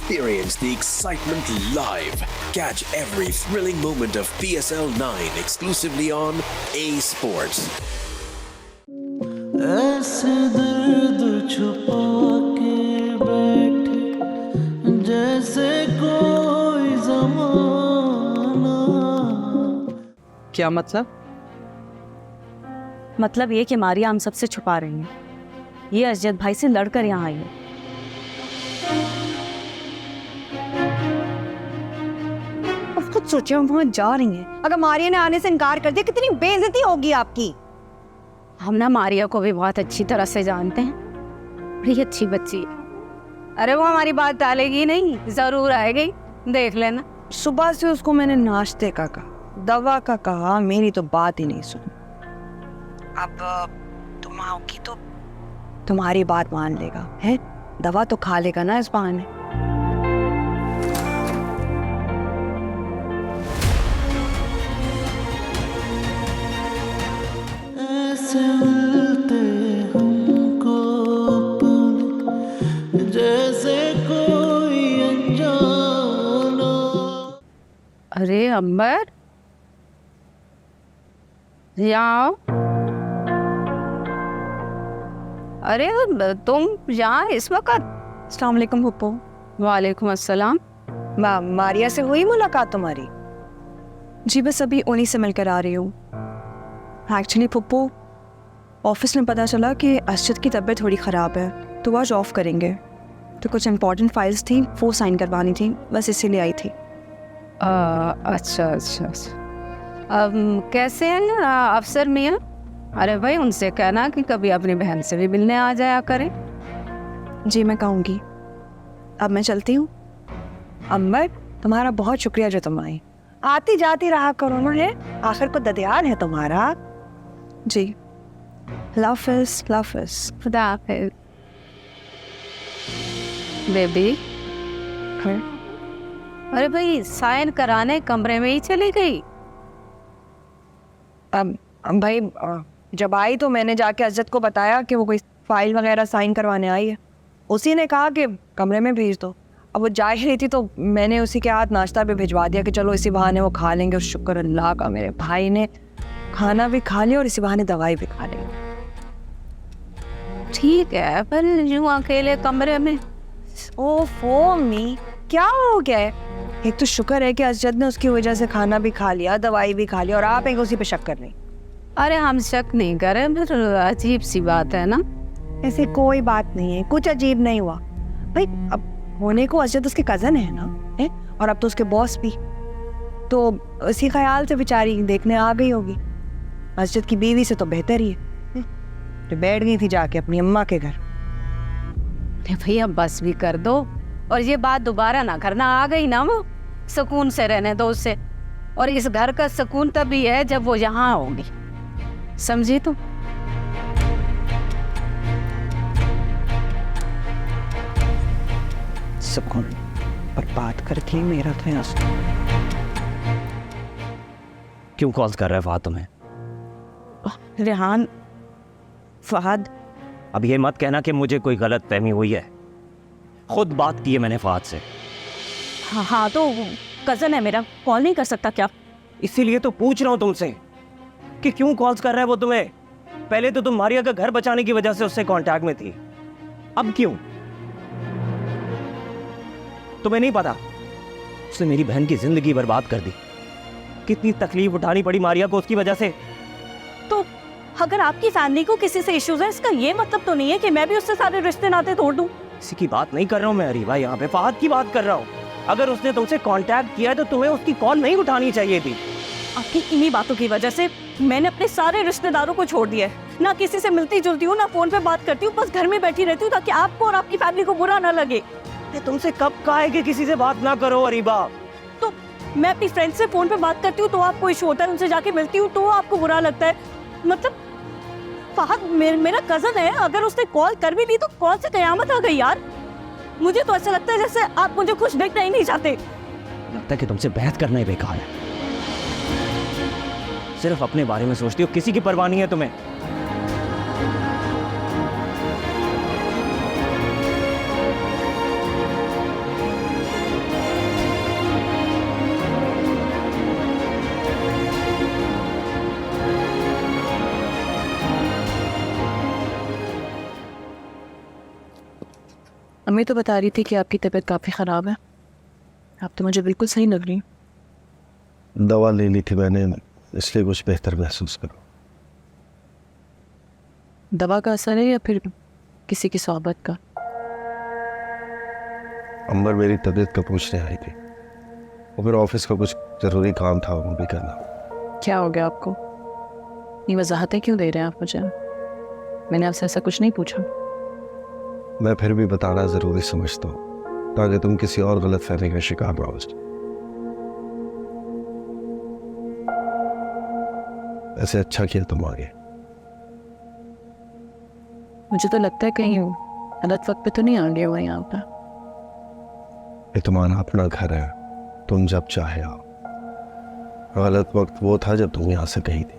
Experience the excitement live. Catch every thrilling moment of PSL 9 exclusively on A Sports. ऐसे दर्द छुपा के बैठे जैसे कोई ज़माना। क्या मतलब? मतलब ये कि मारिया हम सबसे छुपा रही है। ये अजद भाई से लड़कर यहाँ आई है। अब खुद सोचिए हम वहाँ जा रही हैं। अगर मारिया ने आने से इनकार कर दिया कितनी बेइज्जती होगी आपकी। हम ना मारिया को भी बहुत अच्छी तरह से जानते हैं, बड़ी अच्छी बच्ची है। अरे वो हमारी बात टालेगी नहीं, जरूर आएगी, देख लेना। सुबह से उसको मैंने नाश्ते का कहा, दवा का कहा, मेरी तो बात ही नहीं सुनी। अब तुम आओगी तो तुम्हारी बात मान लेगा, है? दवा तो खा लेगा ना इस बहाने। ऐसे मिलते हमको अपने जैसे कोई अनजाना। अरे अंबर, यहाँ आओ। अरे तुम यहाँ इस वक्त? अस्सलाम वालेकुम पप्पू। वालेकुम अस्सलाम। मारिया से हुई मुलाकात तुम्हारी? जी बस अभी उन्हीं से मिलकर आ रही हूँ। एक्चुअली पप्पू, ऑफिस में पता चला कि अरशद की तबीयत थोड़ी ख़राब है, तो आज ऑफ करेंगे। तो कुछ इंपॉर्टेंट फाइल्स थी, वो साइन करवानी थी, बस इसीलिए आई थी। अच्छा अच्छा अच्छा। अब कैसे हैं अफसर मियाँ? अरे भाई उनसे कहना कि कभी अपनी बहन से भी मिलने आ जाया करें। जी मैं कहूँगी। अब मैं चलती हूँ। अंबर, तुम्हारा बहुत शुक्रिया जो तुम आई। आती जाती रहा करो ना, है? आखिर को ददियाल है तुम्हारा। जी हाफिज़, हाफिज़। खुदा हाफिज़। बेबी, अरे भाई साइन कराने कमरे में ही चली गई। अब भाई जब आई तो मैंने जाके अजद को बताया कि वो कोई फाइल वगैरह साइन करवाने आई है। उसी ने कहा कि कमरे में भेज दो। अब वो जा ही रही थी तो मैंने उसी के हाथ नाश्ता भी भिजवा दिया कि चलो इसी बहाने वो खा लेंगे। और शुक्र अल्लाह का मेरे भाई ने खाना भी खा लिया और इसी बहाने दवाई भी खा लेंगे। ठीक है, पर यूं अकेले कमरे में? ओफो अम्मी, क्या हो गया है? एक तो शुक्र है कि अजद ने उसकी वजह से खाना भी खा लिया, दवाई भी खा लिया, और आप एक उसी पे शक कर रही। अरे हम शक नहीं करें, पर अजीब सी बात है ना। ऐसे कोई बात नहीं है, कुछ अजीब नहीं हुआ भाई। अब होने को अजद उसके कजन है ना, है? और अब तो उसके बॉस भी, तो उसी ख्याल से बेचारी देखने आ गई होगी। अजद की बीवी से तो बेहतर ही है, जो बैठ गई थी जाके अपनी अम्मा के घर। भैया बस भी कर दो, और ये बात दोबारा ना करना। आ गई ना वो, सुकून से रहने दो उससे। और इस घर का सुकून तभी है जब वो यहाँ होगी, समझी तुम? सुकून पर बात करके मेरा तो यहाँ क्यों कॉल कर रहा है फहद तुम्हें? रेहान, फहद, अब ये मत कहना कि मुझे कोई गलत फहमी हुई है। खुद बात की है मैंने फहद से। हाँ तो कजन है मेरा, कॉल नहीं कर सकता क्या? इसीलिए तो पूछ रहा हूँ तुमसे कि क्यों कॉल्स कर रहा है वो तुम्हें। पहले तो तुम मारिया का घर बचाने की वजह से उससे कांटेक्ट में थी, अब क्यों? तुम्हें नहीं पता उसने मेरी बहन की जिंदगी बर्बाद कर दी। कितनी तकलीफ उठानी पड़ी मारिया को उसकी वजह से। तो अगर आपकी फैमिली को किसी से इश्यूज है, इसका ये मतलब तो नहीं है कि मैं भी उससे सारे रिश्ते नाते तोड़ दूं। किसी की बात नहीं कर रहा हूँ मैं अरीबा, यहाँ पे फहद की बात कर रहा हूँ। अगर उसने तुमसे कांटेक्ट किया है तो तुम्हें उसकी कॉल नहीं उठानी चाहिए थी। आपकी इन्हीं बातों की वजह से मैंने अपने सारे रिश्तेदारों को छोड़ दिया है। ना किसी से मिलती जुलती हूँ, ना फोन पे बात करती हूँ, बस घर में बैठी रहती हूँ ताकि आपको और आपकी फैमिली को बुरा ना लगे। तुमसे कब कहा है कि किसी से बात ना करो अरीबा? तो मैं अपनी फ्रेंड से फोन पे बात करती हूँ तो आपको इशू होता है, उनसे जाके मिलती हूँ तो आपको बुरा लगता है। मतलब फहद मेरा कजन है, अगर उसने कॉल कर भी ली तो कौन सी कयामत आ गई यार। मुझे तो ऐसा लगता है जैसे आप मुझे खुश देखना ही नहीं चाहते। लगता है कि तुमसे बहस करना ही बेकार है। सिर्फ अपने बारे में सोचती हो, किसी की परवाह नहीं है तुम्हें। अम्मी तो बता रही थी कि आपकी तबीयत काफ़ी ख़राब है। आप तो मुझे बिल्कुल सही लग रही। दवा ले ली थी मैंने, इसलिए कुछ बेहतर महसूस करो। दवा का असर है या फिर किसी की सोहबत का? अंबर मेरी तबीयत का पूछने आई थी और फिर ऑफिस का कुछ ज़रूरी काम था वो भी करना। क्या हो गया आपको? ये वजाहतें क्यों दे रहे हैं आप मुझे? मैंने आपसे ऐसा कुछ नहीं पूछा। मैं फिर भी बताना ज़रूरी समझता हूँ ताकि तुम किसी और गलत फहमी का शिकार ना हो। ऐसे अच्छा किया तुम आ गए। मुझे तो लगता है कहीं गलत वक्त पे तो नहीं आ गया हुआ यहाँ पर। ये तुम्हारा अपना घर है, तुम जब चाहे आओ। गलत वक्त वो था जब तुम यहाँ से गई थी।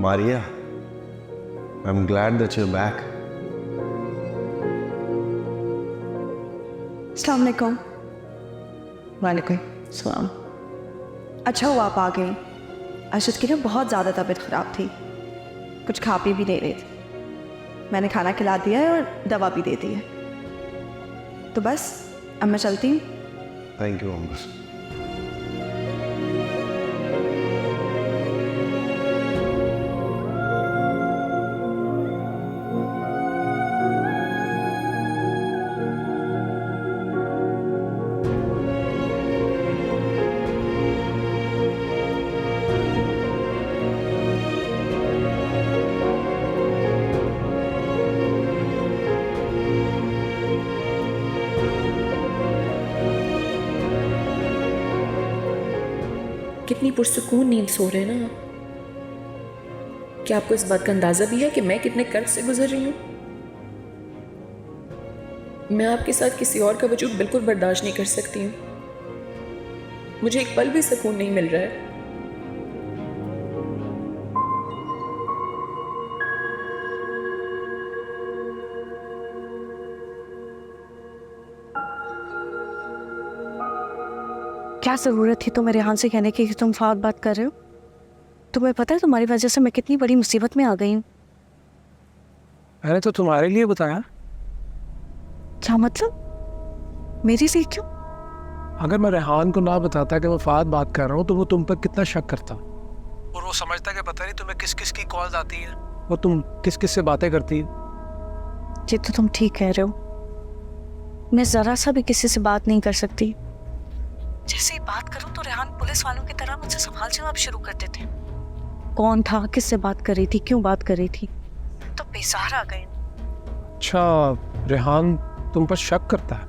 Maria, I'm glad that you're back. अस्सलाम वालेकुम। वालेकुम सलाम। अच्छा हुआ आप आ गई। अर्शद की ना बहुत ज़्यादा तबीयत ख़राब थी, कुछ खा पी भी नहीं रही थी। मैंने खाना खिला दिया है और दवा भी दे दी है। तो बस अब मैं चलती हूँ। थैंक यू अंबर। कितनी पुरसुकून नींद सो रहे हैं ना आप। क्या आपको इस बात का अंदाजा भी है कि मैं कितने कर्ज से गुजर रही हूँ? मैं आपके साथ किसी और का वजूद बिल्कुल बर्दाश्त नहीं कर सकती हूँ। मुझे एक पल भी सुकून नहीं मिल रहा है। क्या ज़रूरत थी तुम्हें रेहान से कहने की कि तुम फाद बात कर रहे हो? तुम्हें पता है तुम्हारी वजह से मैं कितनी बड़ी मुसीबत में आ गई हूँ। मैंने तो तुम्हारे लिए बताया। क्या मतलब? मेरी लिए क्यों? अगर मैं रेहान को ना बताता कि मैं फाद बात कर रहा हूँ तो वो तुम पर कितना शक करता, और वो समझता कि पता नहीं तुम्हें किस किस की कॉल्स आती हैं और तुम किस किस से बातें करती है। ये तो तुम ठीक कह रहे हो। मैं ज़रा सा भी किसी से बात नहीं कर सकती। जैसे ही बात करूं तो रेहान पुलिस वालों की तरह मुझसे सवाल जवाब शुरू कर देते हैं। कौन था, किससे बात कर रही थी, क्यों बात कर रही थी, तो बेसहारा आ गए। अच्छा, रेहान तुम पर शक करता है?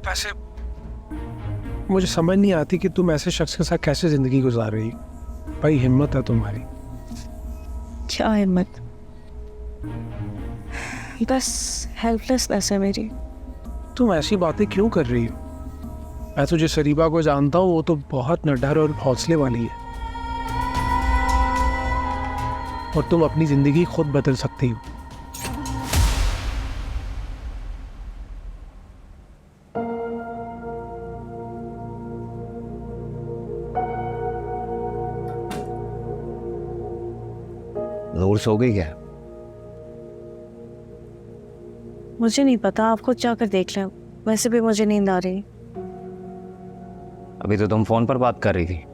वैसे मुझे समझ नहीं आती कि तुम ऐसे शख्स के साथ कैसे जिंदगी गुजार रही। भाई हिम्मत है तुम्हारी। क्या हिम्मत? बस हेल्पलेसनेस है मेरी। तुम ऐसी बातें क्यों कर रही हो? मैं तुझे सरीबा को जानता हूँ, वो तो बहुत निडर और हौसले वाली है, और तुम अपनी जिंदगी खुद बदल सकती हो। नूर सो गई क्या? मुझे नहीं पता, आप खुद जाकर देख लें। वैसे भी मुझे नींद आ रही। अभी तो तुम फोन पर बात कर रही थी।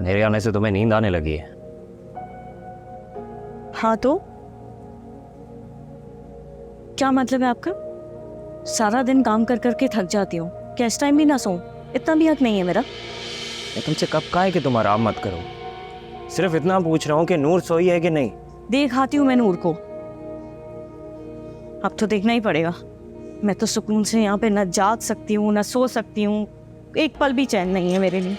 मेरे आने से तुम्हें नींद आने लगी है। हाँ तो क्या मतलब है आपका? सारा दिन काम कर करके थक जाती हूँ, क्या इस टाइम भी ना सोऊं? इतना भी हक नहीं है मेरा। मैं तुमसे कब कहा है कि तुम आराम मत करो? सिर्फ इतना पूछ रहा हूँ कि नूर सोई है कि नहीं। देख आती हूँ मैं नूर को। अब तो देखना ही पड़ेगा। मैं तो सुकून से यहाँ पे न जाग सकती हूँ, न सो सकती हूँ। एक पल भी चैन नहीं है मेरे लिए।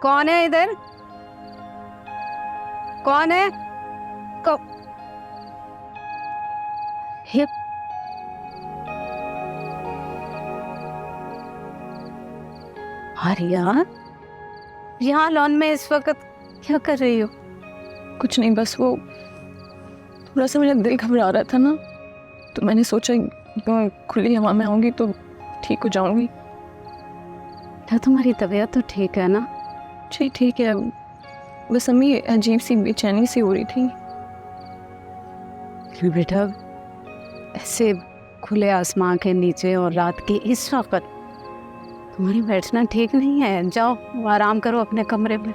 कौन है इधर? कौन है? हे आर्या, यहाँ लॉन में इस वक्त क्या कर रही हो? कुछ नहीं, बस वो थोड़ा सा मेरा दिल घबरा रहा था ना, तो मैंने सोचा कि खुली हवा में आऊँगी तो ठीक हो जाऊँगी। क्या तुम्हारी तबीयत तो ठीक है ना? जी ठीक है, बस अम्मी अजीब सी बेचैनी सी हो रही थी। बेटा, ऐसे खुले आसमां के नीचे और रात के इस वक्त तुम्हारी बैठना ठीक नहीं है। जाओ आराम करो अपने कमरे में।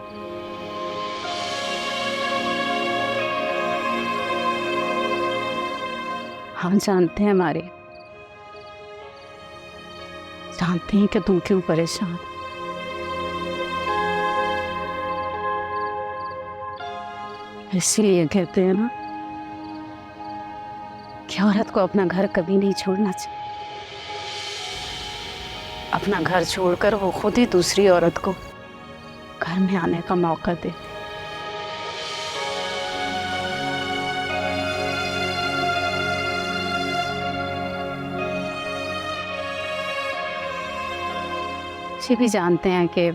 हम जानते हैं मारे, जानते हैं कि तुम क्यों परेशान। इसलिए कहते हैं ना कि औरत को अपना घर कभी नहीं छोड़ना चाहिए। अपना घर छोड़कर वो खुद ही दूसरी औरत को घर में आने का मौका दे। ये भी जानते हैं कि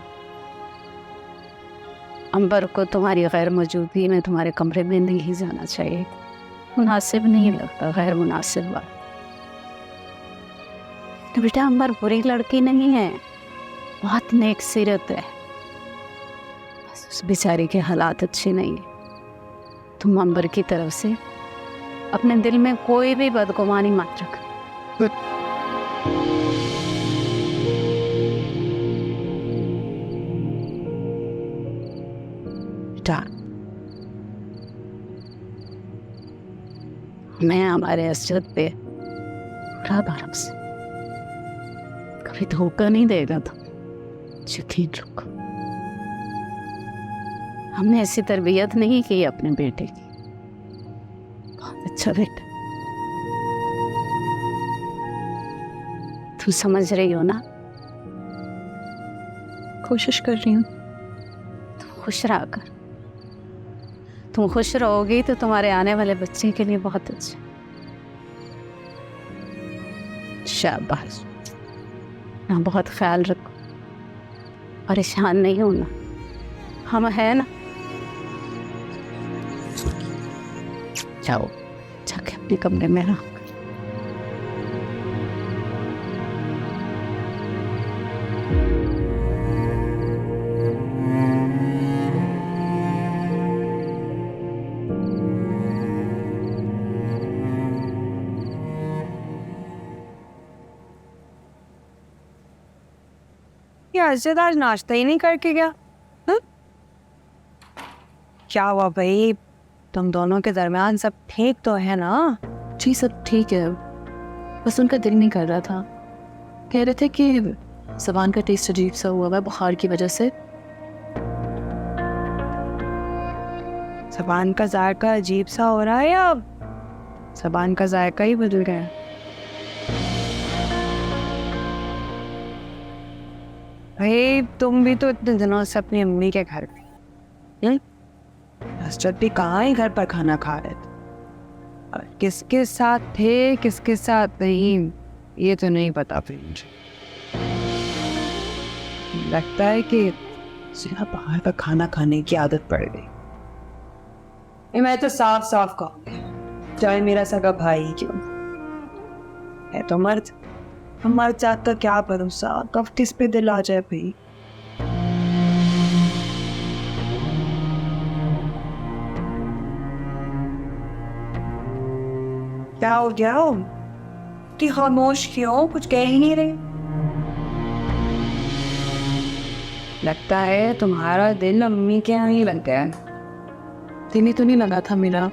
अंबर को तुम्हारी गैर मौजूदगी में तुम्हारे कमरे में नहीं जाना चाहिए, मुनासिब नहीं लगता, गैर मुनासिब बात। तो बेटा, अंबर बुरी लड़की नहीं है, बहुत नेक सीरत है, बस उस बेचारी के हालात अच्छे नहीं है। तुम अंबर की तरफ से अपने दिल में कोई भी बदगुमानी मत रख। मैं हमारे असरत पे पूरा भरोसा, कभी धोखा नहीं देगा तो यकीन रखो। हमने ऐसी तरबियत नहीं की अपने बेटे की। बहुत अच्छा बेटा, तू समझ रही हो ना? कोशिश कर रही हूँ। तुम खुश रहा कर, तुम खुश रहोगी तो तुम्हारे आने वाले बच्चे के लिए बहुत अच्छा। शाबाश, ना बहुत ख्याल रखो, परेशान नहीं होना, हम हैं ना। जाओ जाके अपने कमरे में रहो। ये अजद आज नाश्ता ही नहीं करके गया। हा? क्या हुआ भाई, तुम दोनों के दरमियान सब ठीक तो है ना? जी सब ठीक है, बस उनका दिल नहीं कर रहा था। कह रहे थे कि ज़बान का टेस्ट अजीब सा हुआ है बुखार की वजह से। ज़बान का जायका अजीब सा हो रहा है या ज़बान का जायका ही बदल गया? भाई तुम भी तो इतने दिनों से अपनी अम्मी के घर गई, असरत भी कहाँ ही घर पर खाना खा रहे थे, और किसके साथ थे किसके साथ नहीं ये तो नहीं पता। फिर मुझे लगता है कि सिर्फ बाहर का खाना खाने की आदत पड़ गई। मैं तो साफ साफ कहूँगी, चाहे मेरा सगा भाई क्यों है तो मर्द, हमारे साथ का क्या भरोसा कब किस पे दिल आ जाए भाई। क्या हो गया हो? कि खामोश क्यों, कुछ कह ही नहीं रहे? लगता है तुम्हारा दिल अम्मी के यहाँ ही लग गया। दिल ही तो नहीं लगा था मेरा।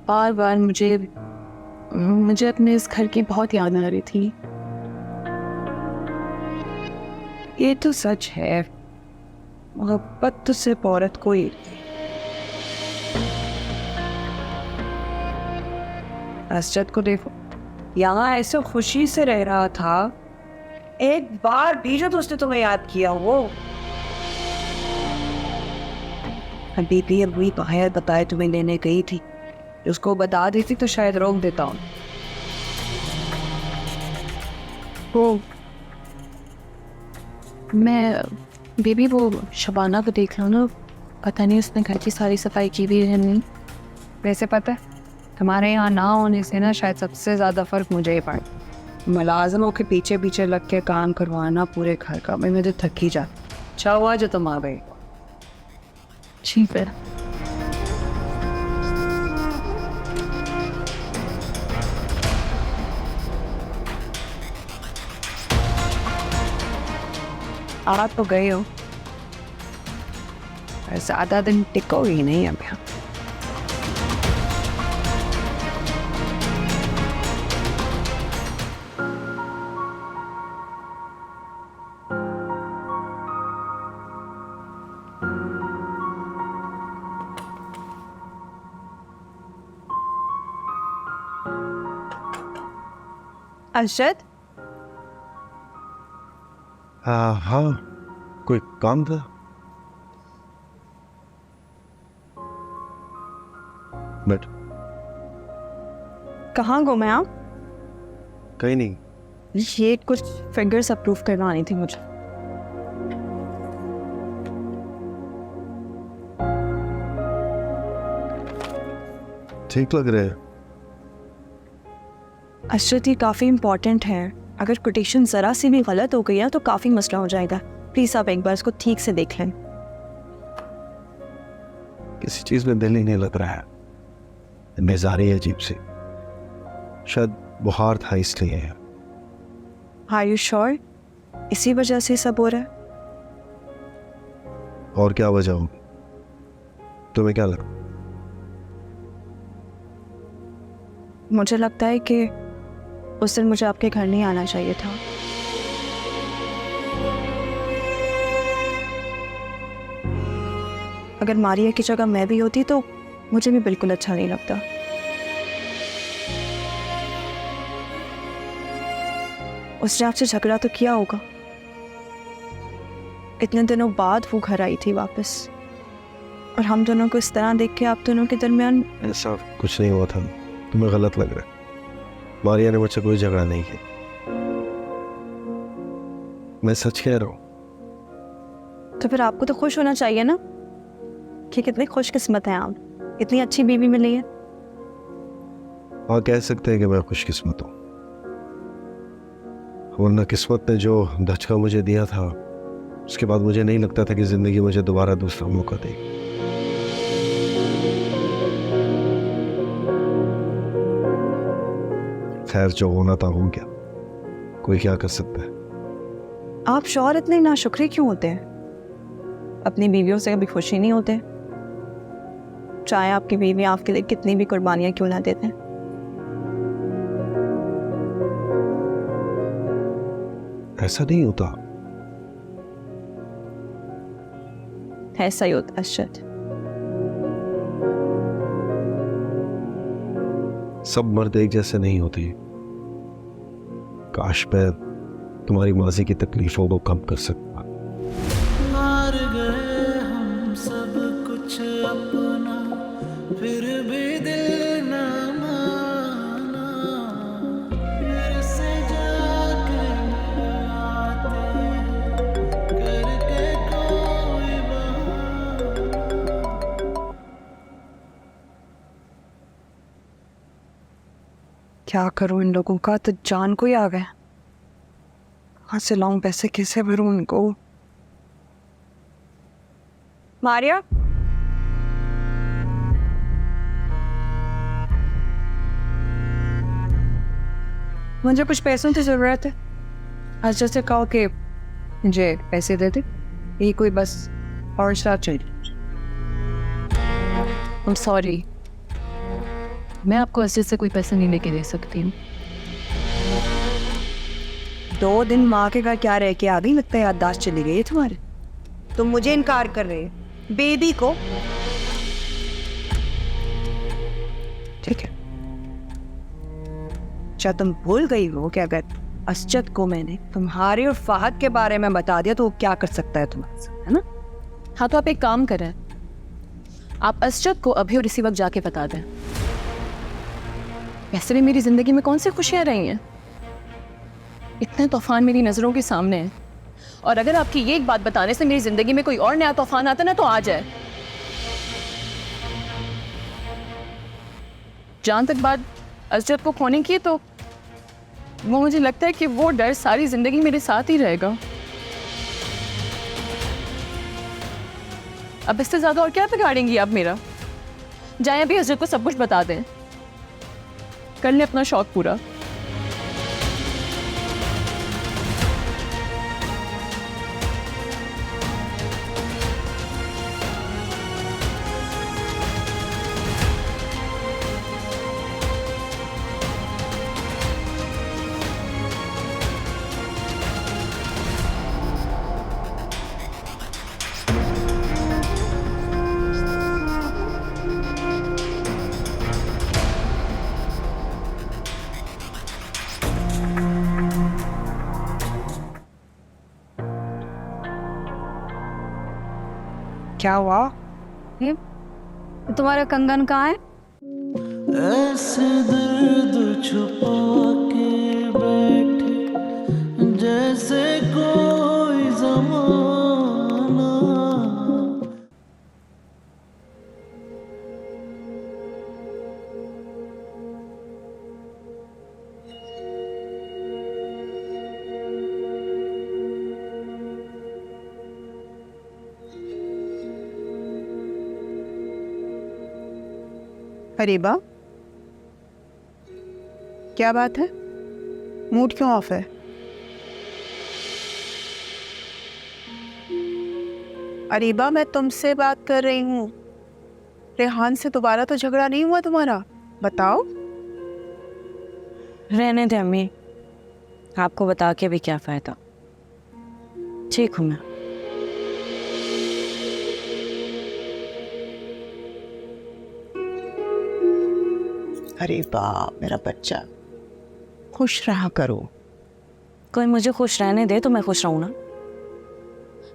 बार बार मुझे अपने इस घर की बहुत याद आ रही थी। ये तो सच है, मोहब्बत तो सिर्फ औरत को ही। असरत को देखो, यहाँ ऐसे खुशी से रह रहा था, एक बार भी जो उसने तुम्हें याद किया वो अभी भी अभी बाहर बताए तुम्हें लेने गई थी, उसको बता देती तो शायद रोक देता हूँ। वो मैं बेबी वो शबाना को देख लो ना, पता नहीं उसने घर की सारी सफाई की भी है नहीं। वैसे पता है तुम्हारे यहाँ ना होने से ना शायद सबसे ज़्यादा फ़र्क मुझे ही पड़ा। मुलाजमों के पीछे पीछे लग के काम करवाना पूरे घर का, मैं तो थक ही जाती। अच्छा हुआ जो तुम आ गई। ठीक है। आ तो गए हो, ज़्यादा दिन टिको ही नहीं अब यहाँ। अरशद, हाँ, कोई काम था? बट कहाँ घूमे आप? कहीं नहीं। ये कुछ फिगर्स अप्रूव करवानी थी मुझे। ठीक लग रहे हैं। अशरत, ये काफ़ी इम्पोर्टेंट है। अगर कोटेशन ज़रा सी भी गलत हो गई है तो काफ़ी मसला हो जाएगा। प्लीज़ आप एक बार इसको ठीक से देख लें। किसी चीज़ में दिल ही नहीं लग रहा है, मिजारी अजीब सी, शायद बुखार था इसलिए। Are you sure? इसी वजह से सब हो रहा है? और क्या वजह होगी? तुम्हें क्या लगता? मुझे लगता है कि उस दिन मुझे आपके घर नहीं आना चाहिए था। अगर मारिया की जगह मैं भी होती तो मुझे भी बिल्कुल अच्छा नहीं लगता। उसने आपसे झगड़ा तो किया होगा। इतने दिनों बाद वो घर आई थी वापस, और हम दोनों को इस तरह देख के आप दोनों के दरमियान। ऐसा कुछ नहीं हुआ था, तुम्हें गलत लग रहा है। मारिया ने मुझसे कोई झगड़ा नहीं किया, मैं सच कह रहा हूँ। तो फिर आपको तो खुश होना चाहिए ना कि कितनी खुशकिस्मत हैं आप, इतनी अच्छी बीवी मिली है। हाँ, कह सकते हैं कि मैं खुशकिस्मत हूँ, वरना किस्मत ने जो धचका मुझे दिया था उसके बाद मुझे नहीं लगता था कि जिंदगी मुझे दोबारा दूसरा मौका देगी। खैर, जो होना था हो गया, कोई क्या कर सकता है। आप शौहर इतने नाशुक्रे क्यों होते हैं? अपनी बीवियों से कभी खुश ही नहीं होते, चाहे आपकी बीवी आपके लिए कितनी भी कुर्बानियां क्यों ना देते हैं। ऐसा नहीं होता। ऐसा ही होता है अरशद। सब मर्द एक जैसे नहीं होते। काश मैं तुम्हारी माजी की तकलीफों को कम कर सकता। हार गए हम सब कुछ अपना, फिर भी दिल ना माना, फिर से जाके आते करके कोई बहाना। क्या करूं इन लोगों का, तो जान को ही आ गया। कहाँ से लाऊं पैसे, कैसे भरूं इनको? मारिया, मुझे कुछ पैसों की ज़रूरत है। आज जैसे कहो कि मुझे पैसे दे दे, ये कोई बस और साथ चाहिए। I'm sorry, मैं आपको असद से कोई पैसे नहीं लेके दे सकती हूँ। 2 दिन माँ के घर क्या रह के आ गई, लगता है याददाश्त चली गई है तुम्हारे। तुम मुझे इनकार कर रहे हैं, बेबी को। ठीक है, क्या तुम भूल गई हो कि अगर असजद को मैंने तुम्हारे और फहद के बारे में बता दिया तो वो क्या कर सकता है तुम्हारे साथ, है ना? हाँ, तो आप एक काम करें, आप असजद को अभी और इसी वक्त जाके बता दें। वैसे भी मेरी ज़िंदगी में कौन सी खुशियाँ रही हैं, इतने तूफान मेरी नज़रों के सामने हैं, और अगर आपकी ये एक बात बताने से मेरी ज़िंदगी में कोई और नया तूफान आता ना तो आ जाए। जहाँ तक बात असजद को खोने की है, तो वो मुझे लगता है कि वो डर सारी ज़िंदगी मेरे साथ ही रहेगा। अब इससे ज़्यादा और क्या बिगाड़ेंगी आप मेरा? जाएं अभी असजद को सब कुछ बता दें, कर लें अपना शौक पूरा। क्या हुआ? तुम्हारा कंगन कहाँ है? ऐसे दर्द छुपा के बैठे जैसे कोई ज़माना। फरीबा, क्या बात है? मूड क्यों ऑफ है? अरीबा, मैं तुमसे बात कर रही हूँ। रेहान से दोबारा तो झगड़ा नहीं हुआ तुम्हारा? बताओ। रहने दे अम्मी, आपको बता के भी क्या फ़ायदा। ठीक हूँ मैं। अरे वाह मेरा बच्चा, खुश रहा करो। कोई मुझे खुश रहने दे तो मैं खुश रहूँ ना।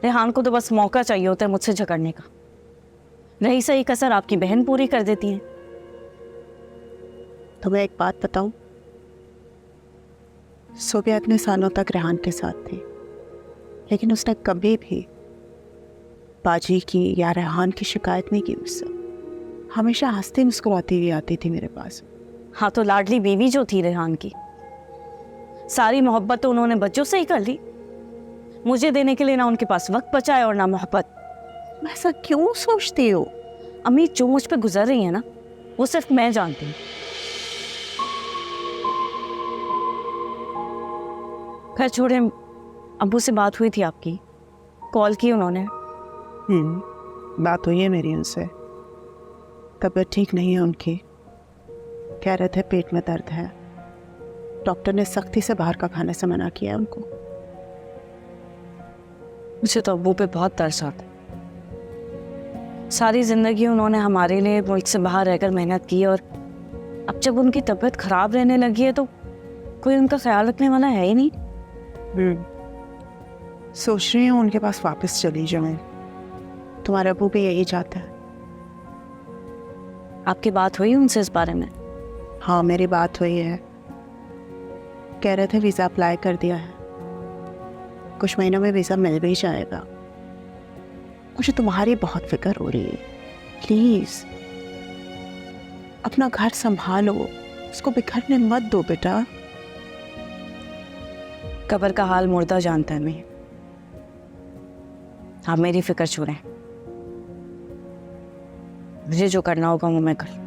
रेहान को तो बस मौका चाहिए होता है मुझसे झगड़ने का। रही सही कसर आपकी बहन पूरी कर देती है। तो मैं एक बात बताऊं, सोबिया इतने सालों तक रेहान के साथ थी, लेकिन उसने कभी भी बाजी की या रेहान की शिकायत नहीं की मुझसे। हमेशा हंसती मुस्कुराती हुई आती थी मेरे पास। हाँ, तो लाडली बीवी जो थी रेहान की, सारी मोहब्बत तो उन्होंने बच्चों से ही कर ली। मुझे देने के लिए ना उनके पास वक्त बचा है और ना मोहब्बत। ऐसा क्यों सोचती हो? अम्मी, जो मुझ पे गुजर रही है ना, वो सिर्फ मैं जानती हूँ। खैर छोड़े, अब्बू से बात हुई थी आपकी? कॉल की उन्होंने? बात हुई है मेरी उनसे। तबीयत ठीक नहीं है उनकी, कह रहे थे पेट में दर्द है। डॉक्टर ने सख्ती से बाहर का खाने से मना किया है उनको। मुझे तो अब्बू पे बहुत तरस आता है। सारी ज़िंदगी उन्होंने हमारे लिए मुल्क से बाहर रहकर मेहनत की, और अब जब उनकी तबीयत ख़राब रहने लगी है तो कोई उनका ख्याल रखने वाला है ही नहीं। सोच रही हूँ उनके पास वापस चली जाऊँ। तुम्हारे अब्बू भी यही चाहता है। आपकी बात हुई उनसे इस बारे में? हाँ, मेरी बात हुई है। कह रहे थे वीज़ा अप्लाई कर दिया है, कुछ महीनों में वीज़ा मिल भी जाएगा। मुझे तुम्हारी बहुत फिक्र हो रही है। प्लीज़ अपना घर संभालो, उसको बिखरने मत दो बेटा। कब्र का हाल मुर्दा जानता है मैं। आप मेरी फिक्र छोड़ें, मुझे जो करना होगा वो मैं कर लूंगी।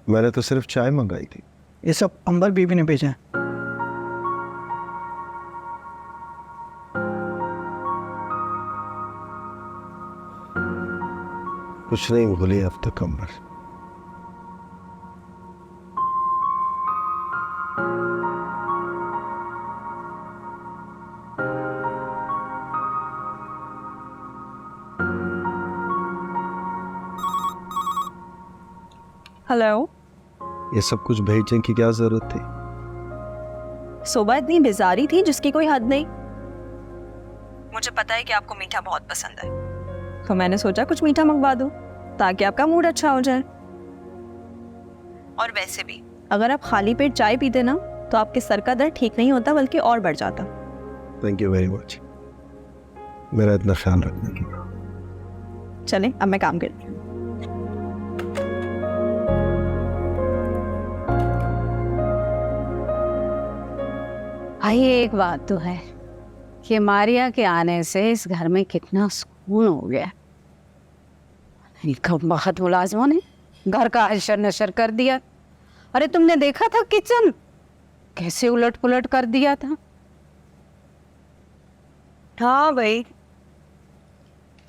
मैंने तो सिर्फ चाय मंगाई थी। ये सब अंबर बीबी ने भेजा है। कुछ नहीं भूली अब तक अंबर। हेलो। ये सब कुछ भेजने की क्या जरूरत थी? सुबह इतनी बेजारी थी जिसकी कोई हद नहीं। मुझे पता है कि आपको मीठा बहुत पसंद है, तो मैंने सोचा कुछ मीठा मंगवा दूं ताकि आपका मूड अच्छा हो जाए। और वैसे भी अगर आप खाली पेट चाय पीते ना तो आपके सर का दर्द ठीक नहीं होता बल्कि और बढ़ जाता। थैंक यू वेरी मच मेरा इतना ख्याल रखने की। चलें अब मैं काम करती हूँ। भाई एक बात तो है कि मारिया के आने से इस घर में कितना सुकून हो गया। इनका बहुत मुलाजमों ने घर का हशर नशर कर दिया। अरे तुमने देखा था किचन कैसे उलट पुलट कर दिया था। हाँ भाई,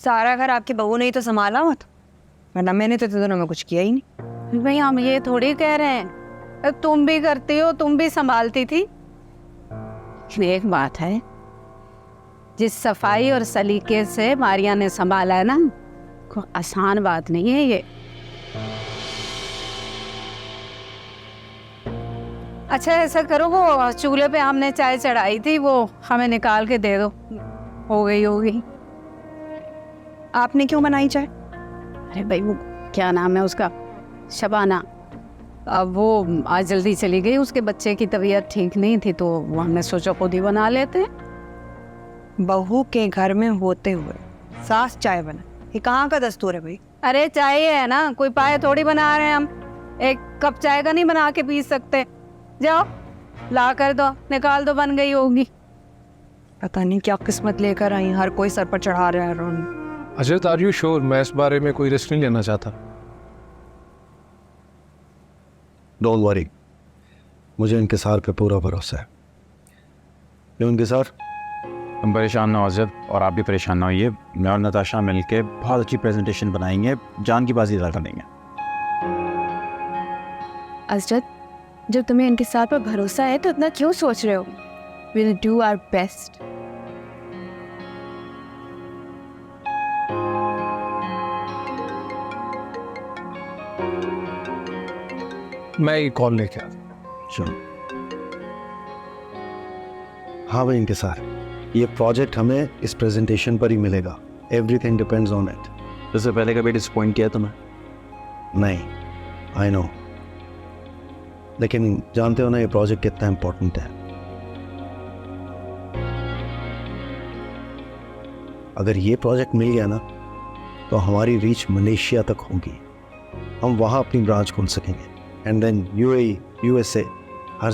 सारा घर आपकी बहू ने ही तो संभाला मत, वरना मैंने तो दोनों में कुछ किया ही नहीं। भाई हम ये थोड़ी कह रहे हैं तुम भी करती हो, तुम भी संभालती थी। एक बात है, जिस सफाई और सलीके से मारिया ने संभाला है ना, कोई आसान बात नहीं है ये। अच्छा ऐसा करो, वो चूल्हे पे हमने चाय चढ़ाई थी वो हमें निकाल के दे दो, हो गई होगी। आपने क्यों बनाई चाय? अरे भाई वो क्या नाम है उसका, शबाना, अब वो आज जल्दी चली गई, उसके बच्चे की तबीयत ठीक नहीं थी तो वो हमने सोचा खुद ही बना लेते हैं। बहू के घर में होते हुए सास चाय बना, ये कहाँ का दस्तूर है भाई? अरे चाय है ना, कोई पाए थोड़ी बना रहे हैं हम, एक कप चाय का नहीं बना के पी सकते। जाओ ला कर दो, निकाल दो, बन गई होगी। पता नहीं क्या किस्मत लेकर आई, हर कोई सर पर चढ़ा रहा है Ron. Ajay are you sure? मैं इस बारे में कोई रिस्क नहीं लेना चाहता। डोंट वरी, मुझे इंकिसार पे पूरा भरोसा है। क्यों इंकिसार? तुम परेशान ना हो अजय, और आप भी परेशान ना होइए। मैं और नताशा मिलके बहुत अच्छी प्रेजेंटेशन बनाएंगे, जान की बाजी अदा करेंगे। अजय, जब तुम्हें इनके साथ पर भरोसा है तो इतना क्यों सोच रहे हो? We'll do our best. मैं ये कॉल लेके आता। चलो। हाँ भाई इंकिसार, ये प्रोजेक्ट हमें इस प्रेजेंटेशन पर ही मिलेगा। Everything depends on it. इससे पहले कभी डिसअपॉइंट किया तुम्हें? नहीं, आई नो, लेकिन जानते हो ना ये प्रोजेक्ट कितना इम्पोर्टेंट है। अगर ये प्रोजेक्ट मिल गया ना तो हमारी रीच मलेशिया तक होगी, हम वहाँ अपनी ब्रांच खोल सकेंगे, एंड देन यूएई, यूएसए, हर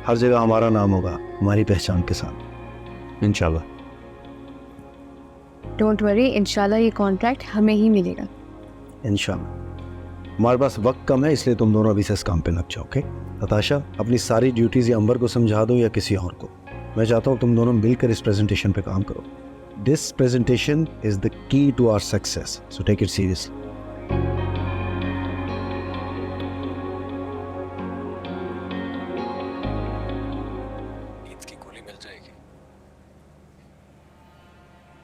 जगह हमारा नाम होगा हमारी पहचान के साथ, इंशाल्लाह। डोंट वरी, इंशाल्लाह ये कॉन्ट्रैक्ट हमें ही मिलेगा। इंशाल्लाह। हमारे पास वक्त कम है, इसलिए तुम दोनों अभी से इस काम पे लग जाओ। ओके नताशा, अपनी सारी ड्यूटीज या अंबर को समझा दो या किसी और को। मैं चाहता हूँ तुम दोनों मिलकर इस प्रेजेंटेशन पे काम करो। This presentation is the key to our success, so take it seriously. की गोली मिल जाएगी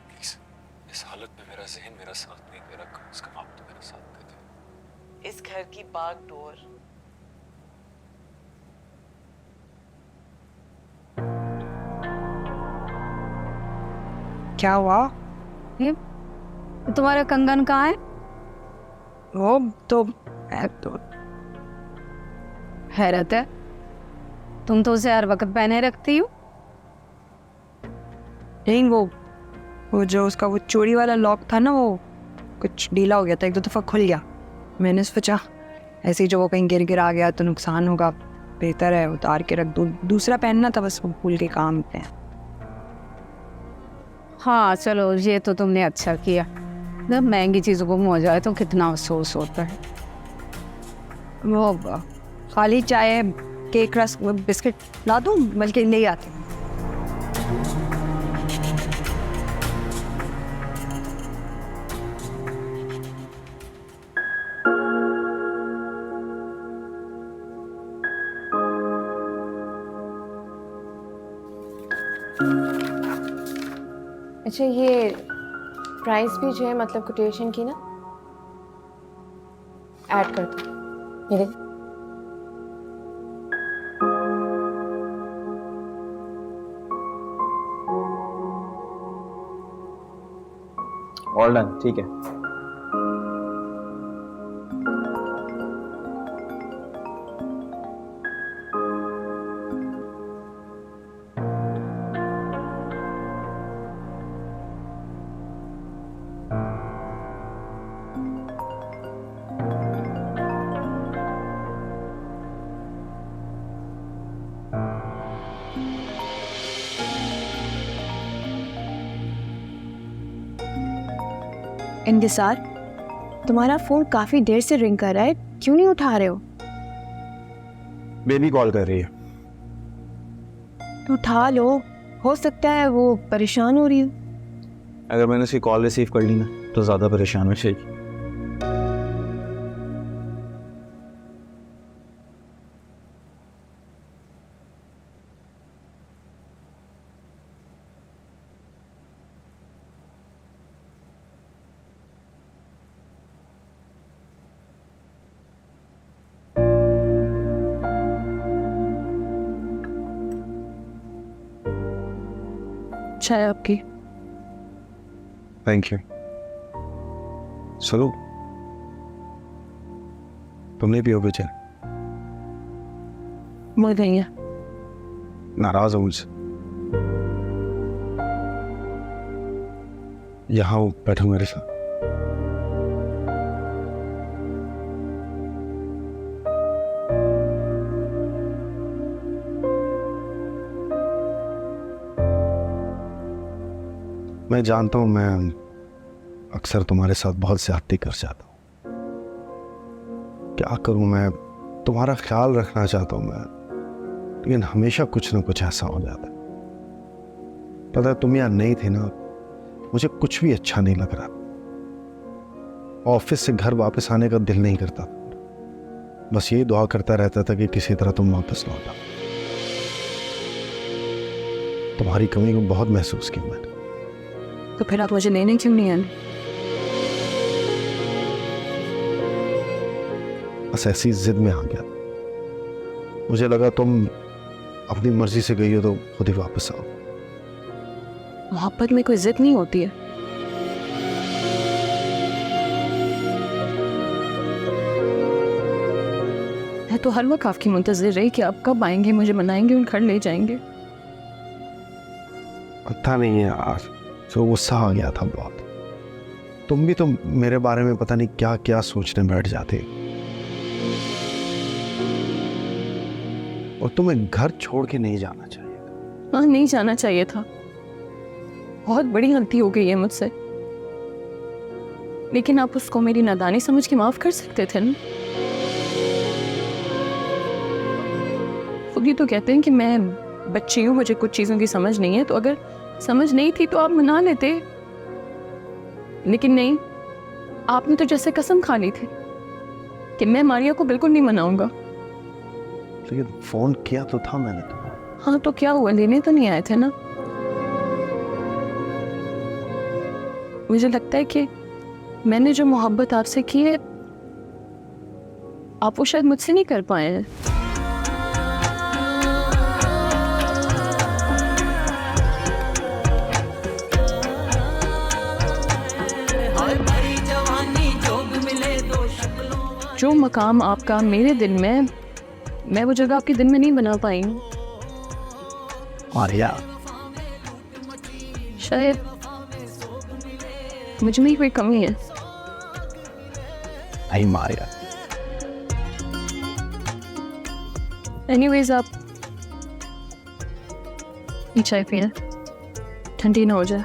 प्लीज। इस हालत में मेरा जहन मेरा साथ नहीं दे रहा, कम से कम आप तो मेरा साथ दे दो। इस घर की बागडोर क्या हुआ? तुम्हारा कंगन कहाँ है? वो तो हैरत है, तुम तो उसे हर वक्त पहने रखती हो। नहीं, वो जो उसका वो चोरी वाला लॉक था ना, वो कुछ ढीला हो गया था, एक दो दफ़ा खुल गया। मैंने सोचा ऐसे ही जो वो कहीं गिर आ गया तो नुकसान होगा, बेहतर है उतार के रख दूँ। दूसरा पहनना था बस, वो भूल के काम है। हाँ चलो, ये तो तुमने अच्छा किया। जब महंगी चीज़ गुम हो जाए तो कितना अफसोस होता है। वो खाली चाय, केक, रस्क, बिस्किट ला दूँ? बल्कि ले आती हूँ। अच्छा, ये प्राइस भी जो है मतलब कोटेशन की ना ऐड कर दो। ये देख। ऑल डन, ठीक है। इंतज़ार, तुम्हारा फ़ोन काफ़ी देर से रिंग कर रहा है, क्यों नहीं उठा रहे हो? बेबी कॉल कर रही है। तो उठा लो, हो सकता है वो परेशान हो रही हो। अगर मैंने उसकी कॉल रिसीव कर ली ना तो ज़्यादा परेशान हो जाएगी। चाय आपकी। Thank you. चलो, तुमने पियोगे चाय? मुझे नहीं है। नाराज हो मुझसे? यहाँ हो, बैठो मेरे साथ। मैं जानता हूं मैं अक्सर तुम्हारे साथ बहुत ज्यादती कर जाता हूं। क्या करूं, मैं तुम्हारा ख्याल रखना चाहता हूं मैं, लेकिन हमेशा कुछ ना कुछ ऐसा हो जाता है। पता है, तुम यहाँ नहीं थे ना, मुझे कुछ भी अच्छा नहीं लग रहा। ऑफिस से घर वापस आने का दिल नहीं करता। बस यही दुआ करता रहता था कि किसी तरह तुम वापस लौट आओ। तुम्हारी कमी को बहुत महसूस किया मैंने। तो फिर आप मुझे लेने क्यों नहीं आए? बस ऐसी जिद में आ गया। मुझे लगा तुम अपनी मर्जी से गई हो तो खुद ही वापस आओ। मोहब्बत में कोई जिद नहीं होती है। मैं तो हर वक्त आपकी मुंतज़िर रही कि आप कब आएंगे, मुझे मनाएंगे और घर ले जाएंगे। पता नहीं है यार, तो गुस्सा आ गया था बहुत। तुम भी तो मेरे बारे में पता नहीं क्या क्या सोचने बैठ जाते, और तुम्हें घर छोड़ के नहीं जाना चाहिए था। हाँ, नहीं जाना चाहिए था। बहुत बड़ी गलती हो गई है मुझसे, लेकिन आप उसको मेरी नादानी समझ के माफ कर सकते थे ना। खुद ही तो कहते हैं कि मैं बच्ची हूँ, मुझे कुछ चीज़ों की समझ नहीं है, तो अगर समझ नहीं थी तो आप मना लेते। लेकिन नहीं, आपने तो जैसे कसम खा ली थी कि मैं मारिया को बिल्कुल नहीं मनाऊंगा। लेकिन फोन किया तो था मैंने तो। हाँ, तो क्या हुआ, लेने तो नहीं आए थे ना। मुझे लगता है कि मैंने जो मोहब्बत आपसे की है आप वो शायद मुझसे नहीं कर पाए हैं। जो मकाम आपका मेरे दिल में, मैं वो जगह आपके दिल में नहीं बना पाई हूँ। मारिया, शायद मुझ में ही कोई कमी है। नहीं मारिया। एनीवेज, आप ये चाय पिए, ठंडी ना हो जाए।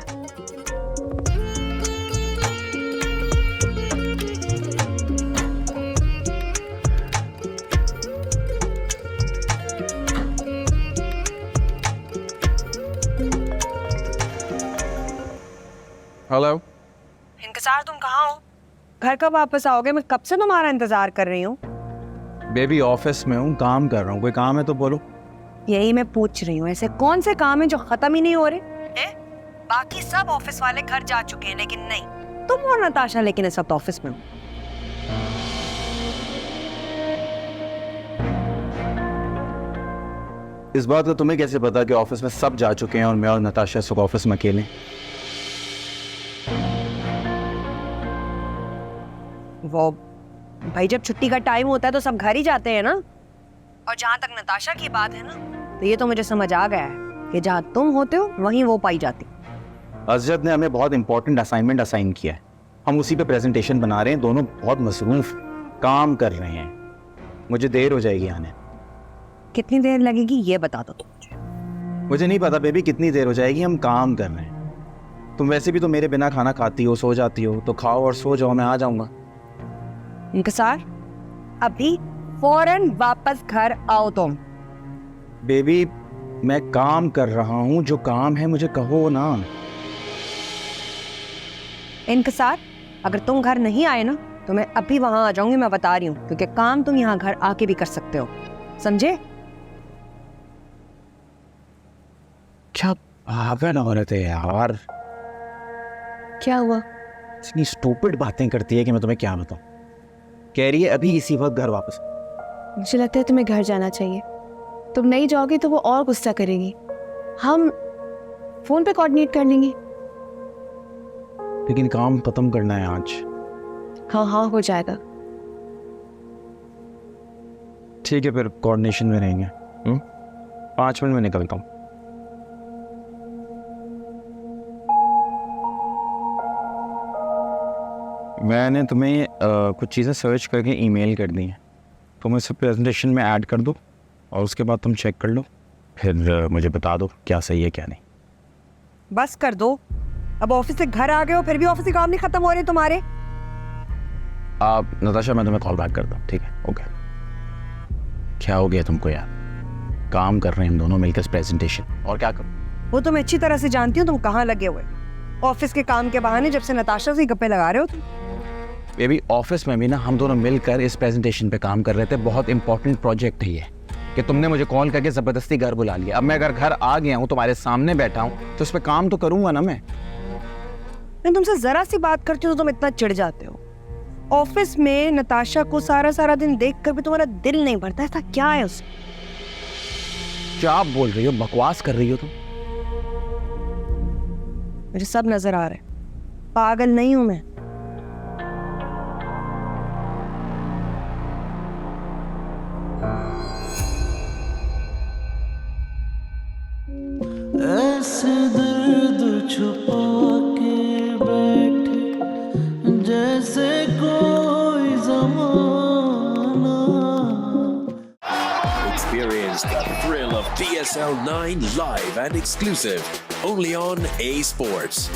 हेलो। इंतजार, तुम कहाँ हो? घर कब वापस आओगे? मैं कब से तुम्हारा इंतजार कर रही हूँ। बेबी ऑफिस में हूँ, काम कर रहा हूँ, कोई काम है तो बोलो। यही मैं पूछ रही हूँ, ऐसे कौन से काम है जो खत्म ही नहीं हो रहे हैं? बाकी सब ऑफिस वाले घर जा चुके हैं, लेकिन नहीं, तुम और नताशा लेकिन इस वक्त ऑफिस में हो। इस बात का तुम्हें कैसे पता कि ऑफिस में सब जा चुके हैं और मैं और नताशा इस वक्त ऑफिस में अकेले? वो भाई, जब छुट्टी का टाइम होता है तो सब घर ही जाते हैं ना। और जहां तक नताशा की बात है ना, तो ये तो मुझे समझ आ गया है कि जहां तुम होते हो वहीं वो पाई जाती। अजद ने हमें बहुत इंपॉर्टेंट असाइनमेंट असाइन किया है, हम उसी पे प्रेजेंटेशन बना रहे हैं, दोनों बहुत मसरूफ काम कर रहे हैं, मुझे देर हो जाएगी आने। कितनी देर लगेगी ये बता दो तुम मुझे नहीं पता बेबी कितनी देर हो जाएगी, हम काम कर रहे हैं। तुम वैसे भी तो मेरे बिना खाना खाती हो, सो जाती हो, तो खाओ और सो जाओ, मैं आ जाऊंगा। इंकसार, अभी फौरन वापस घर आओ तुम। बेबी मैं काम कर रहा हूँ, जो काम है मुझे कहो ना। इंकसार, अगर तुम घर नहीं आए ना तो मैं अभी वहां आ जाऊंगी, मैं बता रही हूँ, क्योंकि काम तुम यहाँ घर आके भी कर सकते हो, समझे? क्या पागल औरत है यार, क्या हुआ? इतनी स्टूपिड बातें करती है कि मैं तुम्हें क्या बताऊं। कह रही है अभी इसी वक्त घर वापस। मुझे लगता है तुम्हें घर जाना चाहिए। तुम नहीं जाओगे तो वो और गुस्सा करेगी। हम फोन पे कोऑर्डिनेट कर लेंगे। लेकिन काम खत्म करना है आज। हाँ हाँ, हो जाएगा। ठीक है, फिर कोऑर्डिनेशन में रहेंगे। 5 मिनट में निकलता हूँ। मैंने तुम्हें कुछ चीज़ें सर्च करके ईमेल कर दी हैं, तुम इसे प्रेजेंटेशन में ऐड कर दो और उसके बाद तुम चेक कर लो, फिर मुझे बता दो क्या सही है क्या नहीं। बस कर दो, अब ऑफिस से घर आ गए हो फिर भी ऑफिस के काम नहीं खत्म हो रहे तुम्हारे। आप नताशा, मैं तुम्हें कॉल बैक करता हूँ, ठीक है? ओके। क्या हो गया तुमको यार, काम कर रहे हैं हम दोनों मिलकर इस प्रेजेंटेशन, और क्या करूँ? वो तो मैं अच्छी तरह से जानती हूँ तुम कहाँ लगे हुए, ऑफिस के काम के बहाने जब से नताशा से गप्पे लगा रहे हो तुम। बेबी ऑफिस में भी ना हम दोनों मिलकर इस प्रेजेंटेशन पे काम कर रहे थे, बहुत इंपॉर्टेंट प्रोजेक्ट है ये, कि तुमने मुझे कॉल करके ज़बरदस्ती घर बुला लिया। अब मैं अगर घर आ गया हूँ, तुम्हारे सामने बैठा हूँ, तो उस पर काम तो करूँगा ना मैं तुमसे जरा सी बात करती हूँ तो तुम इतना चिढ़ जाते हो। ऑफिस में नताशा को सारा दिन देख कर भी तुम्हारा दिल नहीं भरता, ऐसा क्या है उसमें? क्या आप बोल रही हो, बकवास कर रही हो तुम? मुझे सब नजर आ रहा है, पागल नहीं हूं मैं। ऐसे दर्द छुपा के बैठे जैसे कोई ज़माना। Experience the thrill of PSL 9 live and exclusive only on A Sports.